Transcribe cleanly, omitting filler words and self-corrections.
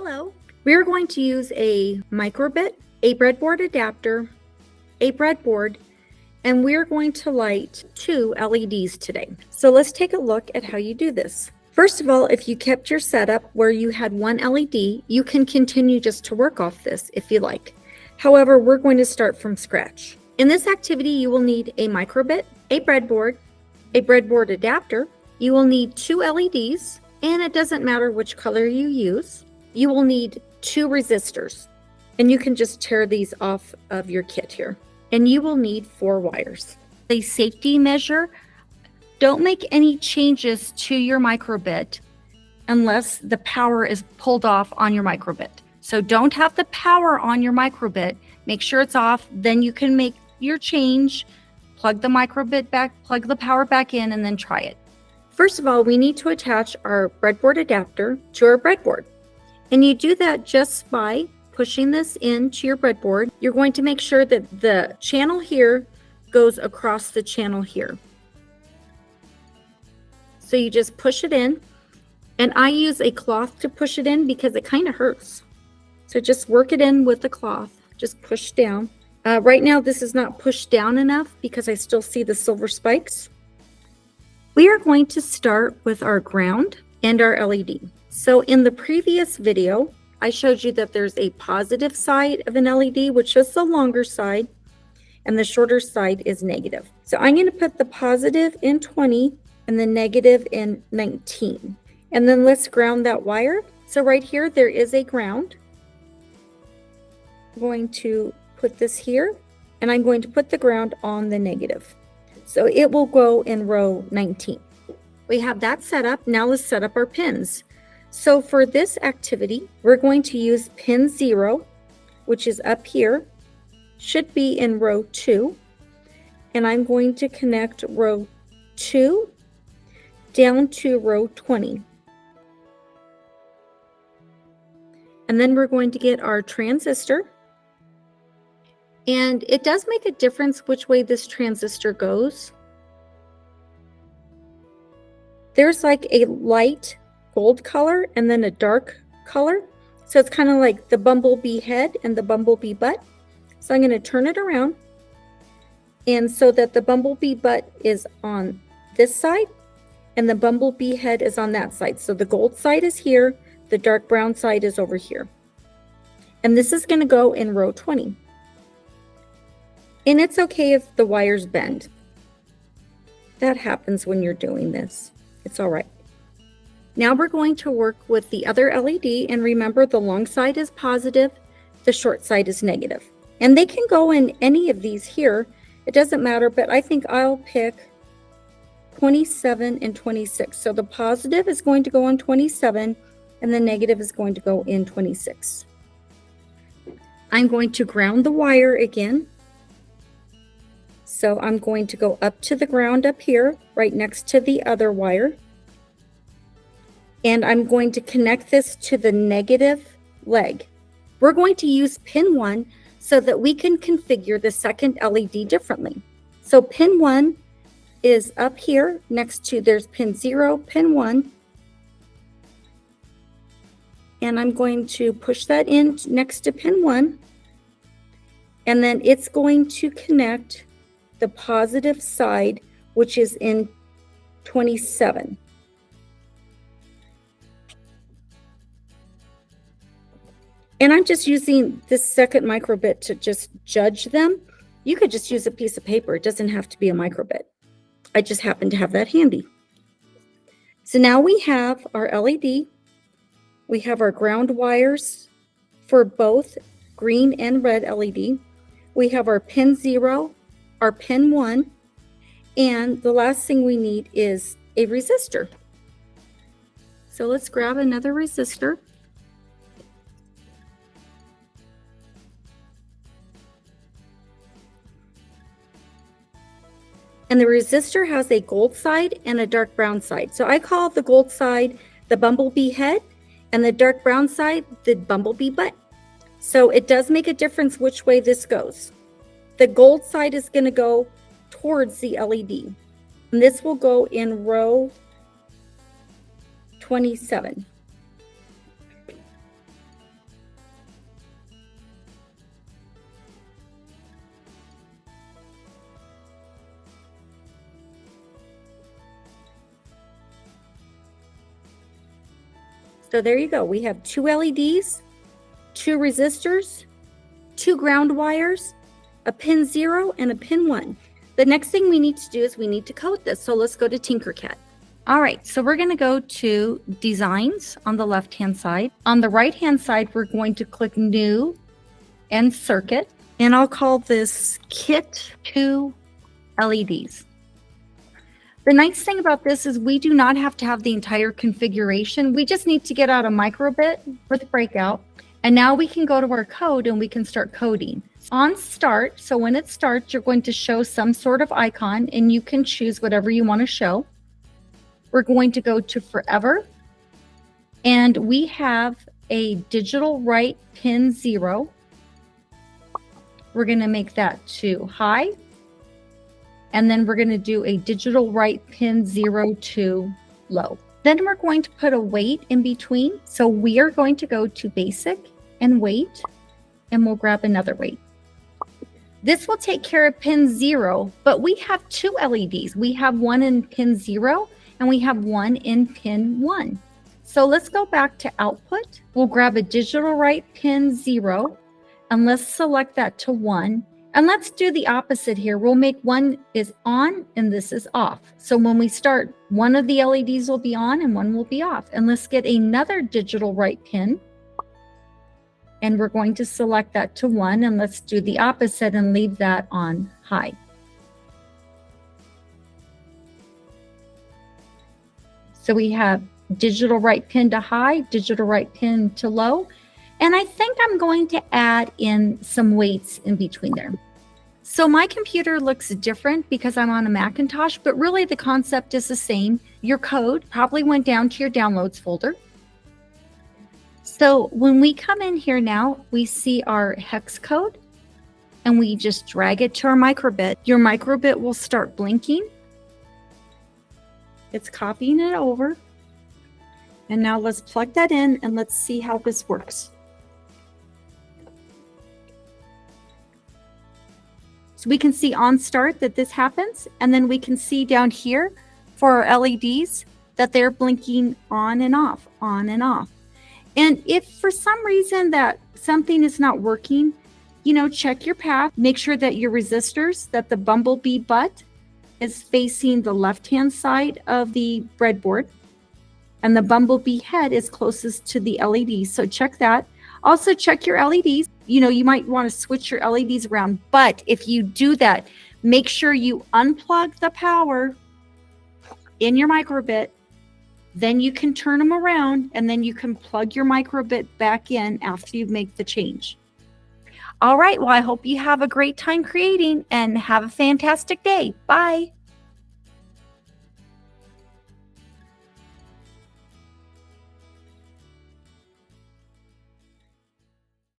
Hello. We are going to use a Microbit, a breadboard adapter, a breadboard, and we are going to light 2 LEDs today. So let's take a look at how you do this. First of all, if you kept your setup where you had 1 LED, you can continue just to work off this if you like. However, we're going to start from scratch. In this activity, you will need a Microbit, a breadboard adapter. You will need 2 LEDs, and it doesn't matter which color you use. You will need 2 resistors, and you can just tear these off of your kit here. And you will need 4 wires. A safety measure, don't make any changes to your Microbit unless the power is pulled off on your Microbit. So don't have the power on your Microbit. Make sure it's off, then you can make your change, plug the Microbit back, plug the power back in, and then try it. First of all, we need to attach our breadboard adapter to our breadboard. And you do that just by pushing this into your breadboard. You're going to make sure that the channel here goes across the channel here. So you just push it in, and I use a cloth to push it in because it kind of hurts. So just work it in with the cloth, just push down. Right now this is not pushed down enough because I still see the silver spikes. We are going to start with our ground and our LED. So in the previous video, I showed you that there's a positive side of an LED, which is the longer side, and the shorter side is negative. So I'm going to put the positive in 20 and the negative in 19. And then let's ground that wire. So right here, there is a ground. I'm going to put this here, and I'm going to put the ground on the negative. So it will go in row 19. We have that set up. Now let's set up our pins. So for this activity, we're going to use pin 0, which is up here, should be in row 2. And I'm going to connect row 2 down to row 20. And then we're going to get our transistor. And it does make a difference which way this transistor goes. There's like a light gold color and then a dark color. So it's kind of like the bumblebee head and the bumblebee butt. So I'm going to turn it around. And so that the bumblebee butt is on this side and the bumblebee head is on that side. So the gold side is here, the dark brown side is over here. And this is going to go in row 20. And it's okay if the wires bend. That happens when you're doing this. It's all right. Now we're going to work with the other LED, and remember the long side is positive, the short side is negative. And they can go in any of these here. It doesn't matter, but I think I'll pick 27 and 26. So the positive is going to go on 27 and the negative is going to go in 26. I'm going to ground the wire again. So I'm going to go up to the ground up here, right next to the other wire. And I'm going to connect this to the negative leg. We're going to use pin 1 so that we can configure the second LED differently. So pin 1 is up here next to, there's pin 0, pin 1. And I'm going to push that in next to pin 1. And then it's going to connect the positive side, which is in 27. And I'm just using this second Microbit to just judge them. You could just use a piece of paper. It doesn't have to be a Microbit. I just happen to have that handy. So now we have our LED. We have our ground wires for both green and red LED. We have our pin 0, our pin 1, and the last thing we need is a resistor. So let's grab another resistor. And the resistor has a gold side and a dark brown side. So I call the gold side the bumblebee head and the dark brown side the bumblebee butt. So it does make a difference which way this goes. The gold side is going to go towards the LED. And this will go in row 27. So there you go. We have 2 LEDs, 2 resistors, 2 ground wires, a pin 0 and a pin 1. The next thing we need to do is we need to code this. So let's go to Tinkercad. All right, so we're going to go to Designs on the left-hand side. On the right-hand side, we're going to click New and Circuit. And I'll call this Kit 2 LEDs. The nice thing about this is we do not have to have the entire configuration. We just need to get out a Microbit with Breakout. And now we can go to our code and we can start coding. On start, so when it starts, you're going to show some sort of icon and you can choose whatever you want to show. We're going to go to forever. And we have a digital write pin 0. We're going to make that to high. And then we're going to do a digital write pin 0 to low. Then we're going to put a weight in between. So we are going to go to basic and weight, and we'll grab another weight. This will take care of pin 0, but we have 2 LEDs. We have one in pin 0 and we have one in pin 1. So let's go back to output. We'll grab a digital write pin 0 and let's select that to 1. And let's do the opposite here. We'll make one is on and this is off. So when we start, one of the LEDs will be on and one will be off. And let's get another digital write pin. And we're going to select that to 1 and let's do the opposite and leave that on high. So we have digital write pin to high, digital write pin to low. And I think I'm going to add in some weights in between there. So my computer looks different because I'm on a Macintosh, but really the concept is the same. Your code probably went down to your downloads folder. So when we come in here now, we see our hex code and we just drag it to our Microbit. Your Microbit will start blinking. It's copying it over. And now let's plug that in and let's see how this works. So we can see on start that this happens, and then we can see down here for our LEDs that they're blinking on and off, on and off. And if for some reason that something is not working, check your path, make sure that your resistors, that the bumblebee butt is facing the left-hand side of the breadboard, and the bumblebee head is closest to the LED. So check that. Also check your LEDs. You might want to switch your LEDs around, but if you do that, make sure you unplug the power in your Microbit. Then you can turn them around and then you can plug your Microbit back in after you make the change. All right, well, I hope you have a great time creating and have a fantastic day. Bye.